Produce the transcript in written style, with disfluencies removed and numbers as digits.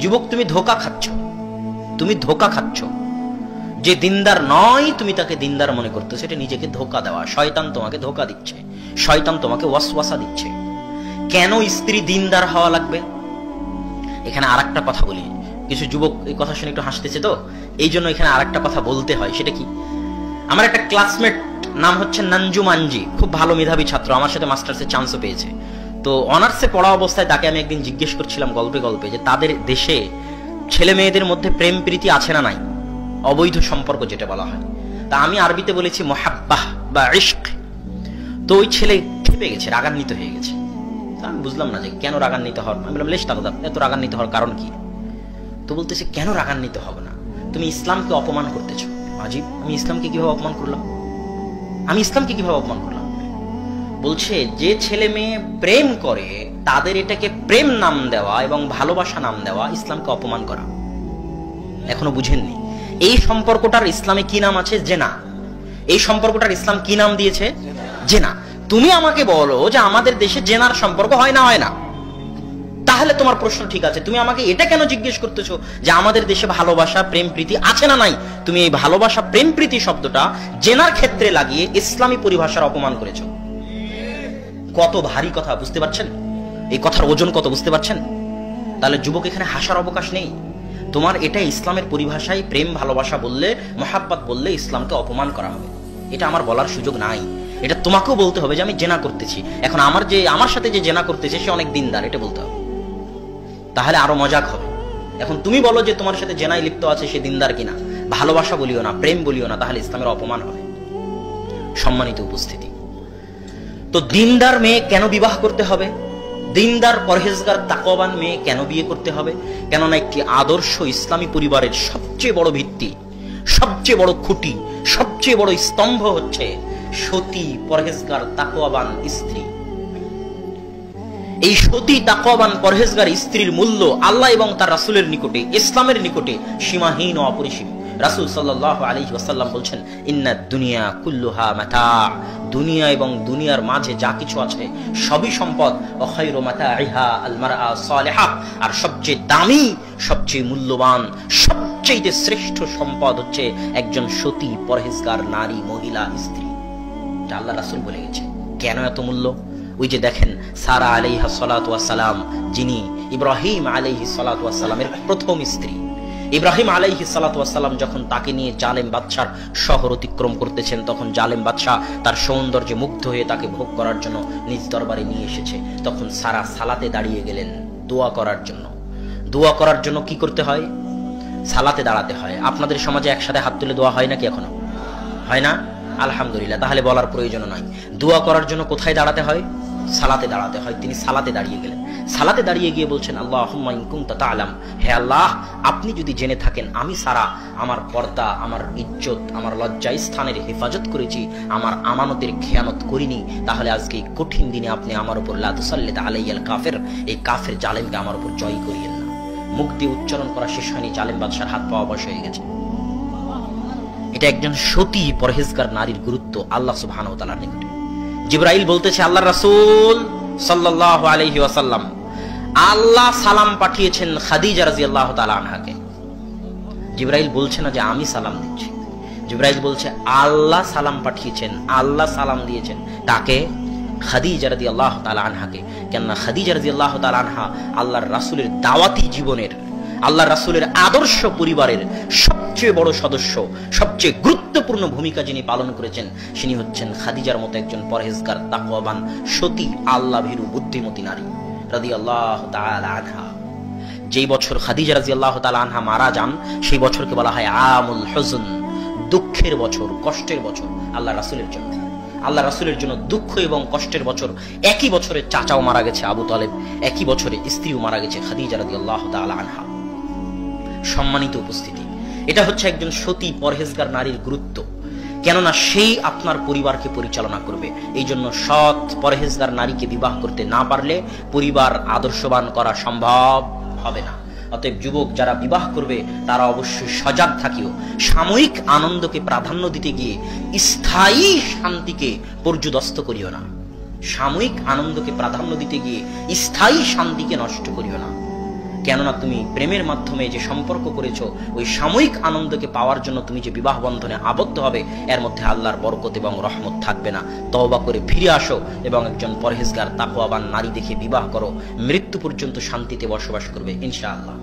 যুবক তুমি ধোঁকা খাচ্ছ, তুমি ধোঁকা খাচ্ছ। যে দিনদার নয় তুমি তাকে দিনদার মনে করতেছো, এটা নিজেকে ধোঁকা দেওয়া। শয়তান তোমাকে ধোঁকা দিচ্ছে, শয়তান তোমাকে ওয়াসওয়াসা দিচ্ছে। কেন স্ত্রী দিনদার হওয়া লাগবে? এখানে আরেকটা কথা বলি, কিছু যুবক এই কথা শুনে একটু হাসতেছে, তো এই জন্য এখানে আরেকটা কথা বলতে হয়। সেটা কি, আমার একটা ক্লাসমেট নাম হচ্ছে নানজু মানজি, খুব ভালো মেধাবী ছাত্র, আমার সাথে মাস্টার্সের চান্সও পেয়েছে। তো অনার্সে পড়া অবস্থায় তাকে আমি একদিন জিজ্ঞেস করছিলাম গল্পে গল্পে যে তাদের দেশে ছেলে মেয়েদের মধ্যে প্রেম প্রীতি আছে না নাই, অবৈধ সম্পর্ক যেটা বলা হয়। তা আমি আরবিতে বলেছি মোহাব্বাহ বা ইশক। তো ওই ছেলে খেপে গেছে, রাগান্বিত হয়ে গেছে। আমি বুঝলাম না যে কেন রাগান্বিত হওয়ার। আমি বললাম, লেশ টাকা এত রাগান্বিত হওয়ার কারণ কি? তো বলতেছে, কেন রাগান্বিত হবে না, তুমি ইসলামকে অপমান করতেছো। আজিব, আমি ইসলামকে কিভাবে অপমান করলাম? আমি ইসলামকে কিভাবে অপমান করলাম? বলছে, যে ছেলে মেয়ে প্রেম করে তাদের এটাকে প্রেম নাম দেওয়া এবং ভালোবাসা নাম দেওয়া ইসলামকে অপমান করা। এখনো বুঝেননি? এই সম্পর্কটার ইসলামে কি নাম আছে? জেনা। এই সম্পর্কটার ইসলাম কি নাম দিয়েছে? জেনা। তুমি আমাকে বলো যে আমাদের দেশে জেনার সম্পর্ক হয় না, হয় না, তাহলে তোমার প্রশ্ন ঠিক আছে। তুমি আমাকে এটা কেন জিজ্ঞেস করতেছো যে আমাদের দেশে ভালোবাসা প্রেম প্রীতি আছে না নাই? তুমি এই ভালোবাসা প্রেম প্রীতি শব্দটা জেনার ক্ষেত্রে লাগিয়ে ইসলামী পরিভাষার অপমান করেছো। কত ভারী কথা, বুঝতে পারছেন? এই কথার ওজন কত, বুঝতে পারছেন? তাহলে যুবক, এখানে হাসার অবকাশ নেই। তোমার এটা ইসলামের পরিভাষায় প্রেম ভালোবাসা বললে, মহাব্বত বললে ইসলামকে অপমান করা হবে, এটা আমার বলার সুযোগ নাই। এটা তোমাকেও বলতে হবে যে আমি জেনা করতেছি। এখন আমার সাথে যে জেনা করতেছে সে অনেক দিনদার, এটা বলতে হবে, তাহলে আরো মজাক হবে। এখন তুমি বলো যে তোমার সাথে জেনায় লিপ্ত আছে সে দিনদার কিনা, ভালোবাসা বলিও না, প্রেম বলিও না, তাহলে ইসলামের অপমান হবে। সম্মানিত উপস্থিতি, তো দিনদার মেয়ে কেন বিবাহ করতে হবে? দিনদার পরহেজগার তাকওয়াবান মেয়ে কেন বিয়ে করতে হবে? কেননা একটি আদর্শ ইসলামী পরিবারের সবচেয়ে বড় ভিত্তি, সবচেয়ে বড় খুঁটি, সবচেয়ে বড় স্তম্ভ হচ্ছে সতী পরহেজগার তাকওয়াবান স্ত্রী। এই সতী তাকওয়াবান পরহেজগার স্ত্রীর মূল্য আল্লাহ এবং তার রাসূলের নিকটে, ইসলামের নিকটে সীমাহীন ও অপরিসীম। রাসূল সাল্লাল্লাহু আলাইহি ওয়াসাল্লাম বলছেন, ইন্নাদ দুনিয়া কুল্লুহা মাতা, দুনিয়া এবং দুনিয়ার মাঝে যা কিছু আছে সবই সম্পদ। ওয়া খায়রু মাতাইহা আল মারআ সালিহা, আর সবচেয়ে দামি, সবচেয়ে মূল্যবান, সবচেয়ে শ্রেষ্ঠ সম্পদ হচ্ছে একজন সতী পরহেজগার নারী, মহিলা, স্ত্রী। এটা আল্লাহ রাসূল বলে গেছে। কেন এত মূল্য? ওই যে দেখেন, সারা আলাইহা সালাতু ওয়াস সালাম, যিনি ইব্রাহিম আলাইহিস সালাতু ওয়াস সালামের প্রথম স্ত্রী, ইব্রাহিম আলাইহিস সালাতু ওয়াস সালাম যখন তাকে নিয়ে জালেম বাদশার শহর অতিক্রম করতেছেন, তখন জালেম বাদশা তার সৌন্দর্যে মুগ্ধ হয়ে তাকে ভোগ করার জন্য নিজ দরবারে নিয়ে এসেছে। তখন সারা সালাতে দাঁড়িয়ে গেলেন দোয়া করার জন্য। দোয়া করার জন্য কি করতে হয়? সালাতে দাঁড়াতে হয়। আপনাদের সমাজে একসাথে হাত তুলে দোয়া হয় নাকি? এখনো হয় না? আলহামদুলিল্লাহ, তাহলে বলার প্রয়োজন নাই। দোয়া করার জন্য কোথায় দাঁড়াতে হয়? সালাতে দাঁড়াতে হয়। তিনি সালাতে দাঁড়িয়ে গেলেন। সালাতে দাঁড়িয়ে গিয়ে বলছেন, আল্লাহুম্মা ইন কুনতা তা'লাম, হে আল্লাহ, আপনি যদি জেনে থাকেন আমি সারা আমার পর্দা, আমার ইজ্জত, আমার লজ্জা স্থানের হেফাজত করেছি, আমার আমানতের খেয়ানত করিনি, তাহলে আজকে এই কঠিন দিনে আপনি আমার উপর লা তুসাল্লিত আলাইয়াল কাফির, এই কাফের জালেমকে আমার উপর জয় করিয়েন না। মুখ দিয়ে উচ্চারণ করা শেষ হয়নি, জালেম বাদশার হাত পা অবশ হয়ে গেছে। এটা একজন সতী পরহেজগার নারীর গুরুত্ব আল্লাহ সুবহানাহু ওয়া তাআলার নিকটে। জিবরাইল বলতেছে, আল্লাহর রাসূল সাল্লাল্লাহু আলাইহি ওয়াসাল্লাম, আল্লাহ সালাম পাঠিয়েছেন খাদিজা রাদিয়াল্লাহু তাআলা আনহাকে। জিবরাইল বলছে না যে আমি সালাম দিচ্ছি, জিবরাইল বলছে আল্লাহ সালাম পাঠিয়েছেন, আল্লাহ সালাম দিয়েছেন। তাকে? খাদিজা রাদিয়াল্লাহু তাআলা আনহাকে। কেননা খাদিজা রাদিয়াল্লাহু তাআলা আনহা আল্লাহর রাসূলের দাওয়াতি জীবনের, আল্লাহর রাসূলের আদর্শ পরিবারের সবচেয়ে বড় সদস্য, সবচেয়ে গুরুত্বপূর্ণ ভূমিকা যিনি পালন করেছেন তিনি হচ্ছেন খাদিজার মতো একজন পরহেজগার, তাকওয়াবান, সতী, আল্লাহ ভীরু, বুদ্ধিমতী নারী রাদিয়াল্লাহু তাআলা আনহা। যেই বছর খাদিজা রাদিয়াল্লাহু তাআলা আনহা মারা যান সেই বছরকে বলা হয় আমুল হুজন, দুঃখের বছর, কষ্টের বছর আল্লাহর রাসূলের জন্য। আল্লাহ রাসূলের জন্য দুঃখ এবং কষ্টের বছর। একই বছরে চাচাও মারা গেছে আবু তালেব, একই বছরে স্ত্রীও মারা গেছে খাদিজা রাদিয়াল্লাহু তাআলা আনহা। সম্মানিত উপস্থিতি, এটা হচ্ছে একজন সতী পরহেজগার নারীর গুরুত্ব। কেননা সেই আপনার পরিবারকে পরিচালনা করবে। এই জন্য সৎ পরহেজগার নারীকে বিবাহ করতে না পারলে পরিবার আদর্শবান করা সম্ভব হবে না। অতএব যুবক যারা বিবাহ করবে তারা অবশ্যই সজাগ থাকিও। সাময়িক আনন্দকে প্রাধান্য দিতে গিয়ে স্থায়ী শান্তিকে পর্যুদস্ত করিও না। সাময়িক আনন্দকে প্রাধান্য দিতে গিয়ে স্থায়ী শান্তিকে নষ্ট করিও না। কেননা তুমি প্রেমের মাধ্যমে যে সম্পর্ক করেছো, ওই সাময়িক আনন্দকে পাওয়ার জন্য তুমি যে বিবাহ বন্ধনে আবদ্ধ হবে, এর মধ্যে আল্লাহর বরকত এবং রহমত থাকবে না। তওবা করে ফিরে আসো এবং একজন পরহেজগার তাকওয়াবান নারী দেখে বিবাহ করো, মৃত্যু পর্যন্ত শান্তিতে বসবাস করবে ইনশাআল্লাহ।